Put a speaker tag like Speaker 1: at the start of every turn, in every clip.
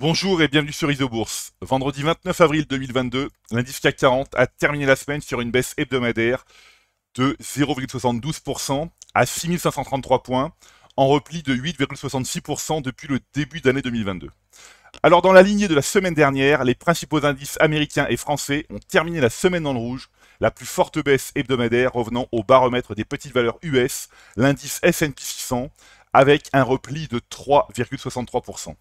Speaker 1: Bonjour et bienvenue sur Isobourse. Vendredi 29 avril 2022, l'indice CAC 40 a terminé la semaine sur une baisse hebdomadaire de 0,72% à 6533 points, en repli de 8,66% depuis le début d'année 2022. Alors dans la lignée de la semaine dernière, les principaux indices américains et français ont terminé la semaine dans le rouge, la plus forte baisse hebdomadaire revenant au baromètre des petites valeurs US, l'indice S&P 600, avec un repli de 3,63%.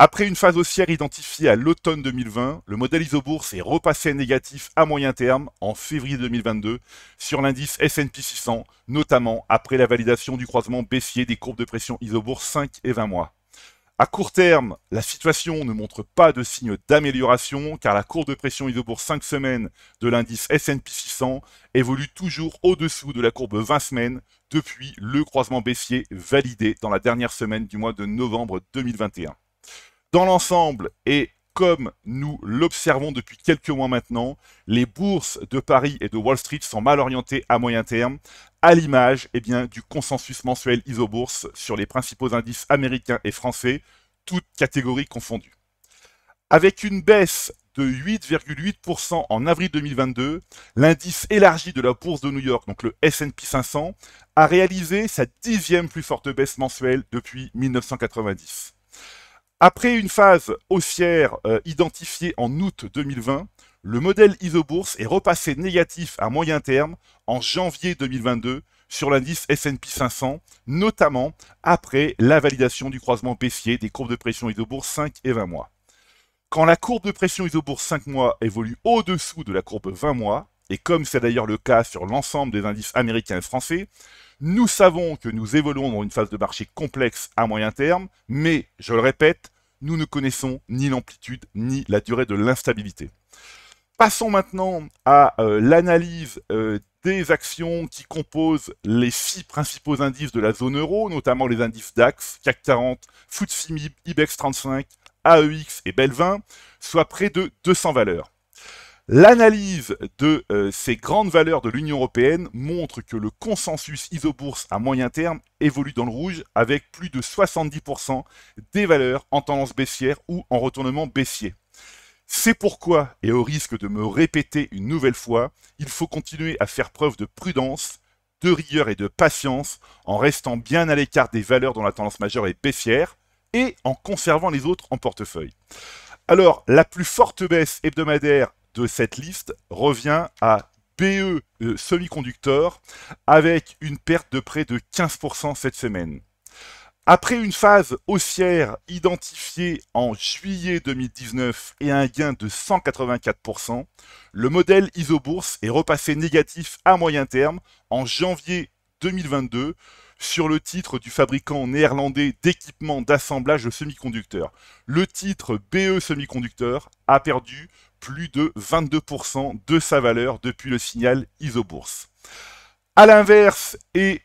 Speaker 1: Après une phase haussière identifiée à l'automne 2020, le modèle Isobourse est repassé négatif à moyen terme en février 2022 sur l'indice S&P 600, notamment après la validation du croisement baissier des courbes de pression Isobourse 5 et 20 mois. À court terme, la situation ne montre pas de signe d'amélioration car la courbe de pression Isobourse 5 semaines de l'indice S&P 600 évolue toujours au-dessous de la courbe 20 semaines depuis le croisement baissier validé dans la dernière semaine du mois de novembre 2021. Dans l'ensemble, et comme nous l'observons depuis quelques mois maintenant, les bourses de Paris et de Wall Street sont mal orientées à moyen terme, à l'image du consensus mensuel Isobourse sur les principaux indices américains et français, toutes catégories confondues. Avec une baisse de 8,8% en avril 2022, l'indice élargi de la bourse de New York, donc le S&P 500, a réalisé sa 10e plus forte baisse mensuelle depuis 1990. Après une phase haussière identifiée en août 2020, le modèle Isobourse est repassé négatif à moyen terme en janvier 2022 sur l'indice S&P 500, notamment après la validation du croisement baissier des courbes de pression Isobourse 5 et 20 mois. Quand la courbe de pression Isobourse 5 mois évolue au-dessous de la courbe 20 mois, et comme c'est d'ailleurs le cas sur l'ensemble des indices américains et français, nous savons que nous évoluons dans une phase de marché complexe à moyen terme, mais, je le répète, nous ne connaissons ni l'amplitude ni la durée de l'instabilité. Passons maintenant à l'analyse des actions qui composent les 6 principaux indices de la zone euro, notamment les indices DAX, CAC 40, FTSE MIB, IBEX 35, AEX et BEL 20, soit près de 200 valeurs. L'analyse de ces grandes valeurs de l'Union européenne montre que le consensus Isobourse à moyen terme évolue dans le rouge avec plus de 70% des valeurs en tendance baissière ou en retournement baissier. C'est pourquoi, et au risque de me répéter une nouvelle fois, il faut continuer à faire preuve de prudence, de rigueur et de patience en restant bien à l'écart des valeurs dont la tendance majeure est baissière et en conservant les autres en portefeuille. Alors, la plus forte baisse hebdomadaire de cette liste revient à BE Semiconductor avec une perte de près de 15% cette semaine. Après une phase haussière identifiée en juillet 2019 et un gain de 184%, le modèle Isobourse est repassé négatif à moyen terme en janvier 2022 sur le titre du fabricant néerlandais d'équipements d'assemblage de semi-conducteurs. Le titre BE Semiconductor a perdu plus de 22% de sa valeur depuis le signal Isobourse. A l'inverse, et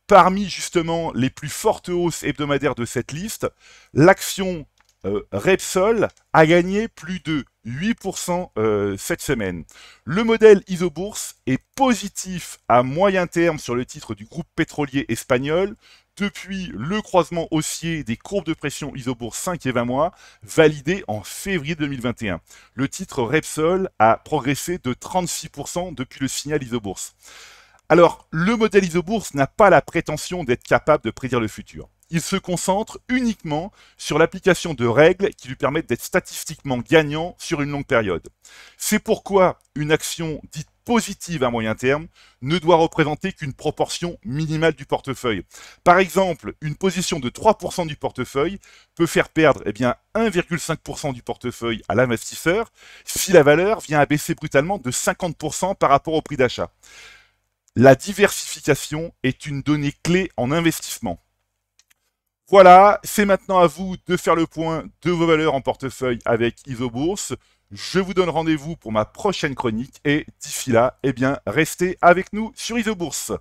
Speaker 1: parmi justement les plus fortes hausses hebdomadaires de cette liste, l'action Repsol a gagné plus de 8% cette semaine. Le modèle Isobourse est positif à moyen terme sur le titre du groupe pétrolier espagnol depuis le croisement haussier des courbes de pression Isobourse 5 et 20 mois validé en février 2021. Le titre Repsol a progressé de 36% depuis le signal Isobourse. Alors, le modèle Isobourse n'a pas la prétention d'être capable de prédire le futur. Il se concentre uniquement sur l'application de règles qui lui permettent d'être statistiquement gagnant sur une longue période. C'est pourquoi une action dite positive à moyen terme ne doit représenter qu'une proportion minimale du portefeuille. Par exemple, une position de 3% du portefeuille peut faire perdre 1,5% du portefeuille à l'investisseur si la valeur vient à baisser brutalement de 50% par rapport au prix d'achat. La diversification est une donnée clé en investissement. Voilà, c'est maintenant à vous de faire le point de vos valeurs en portefeuille avec Isobourse. Je vous donne rendez-vous pour ma prochaine chronique et d'ici là, restez avec nous sur Isobourse.